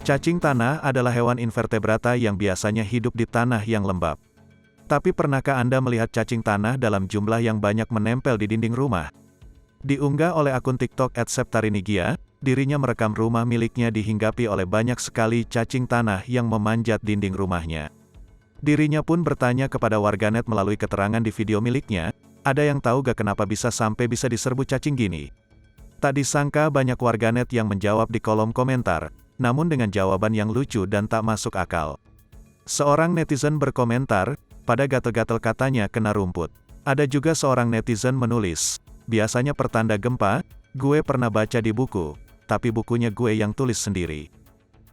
Cacing tanah adalah hewan invertebrata yang biasanya hidup di tanah yang lembab. Tapi pernahkah Anda melihat cacing tanah dalam jumlah yang banyak menempel di dinding rumah? Diunggah oleh akun TikTok @septarinigia, dirinya merekam rumah miliknya dihinggapi oleh banyak sekali cacing tanah yang memanjat dinding rumahnya. Dirinya pun bertanya kepada warganet melalui keterangan di video miliknya, ada yang tahu gak kenapa bisa sampai bisa diserbu cacing gini? Tak disangka banyak warganet yang menjawab di kolom komentar, namun dengan jawaban yang lucu dan tak masuk akal. Seorang netizen berkomentar, pada gatel-gatel katanya kena rumput. Ada juga seorang netizen menulis, biasanya pertanda gempa, gue pernah baca di buku, tapi bukunya gue yang tulis sendiri.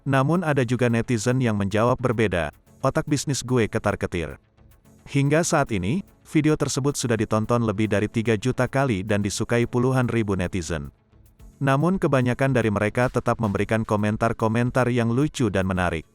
Namun ada juga netizen yang menjawab berbeda, otak bisnis gue ketar-ketir. Hingga saat ini, video tersebut sudah ditonton lebih dari 3 juta kali dan disukai puluhan ribu netizen. Namun kebanyakan dari mereka tetap memberikan komentar-komentar yang lucu dan menarik.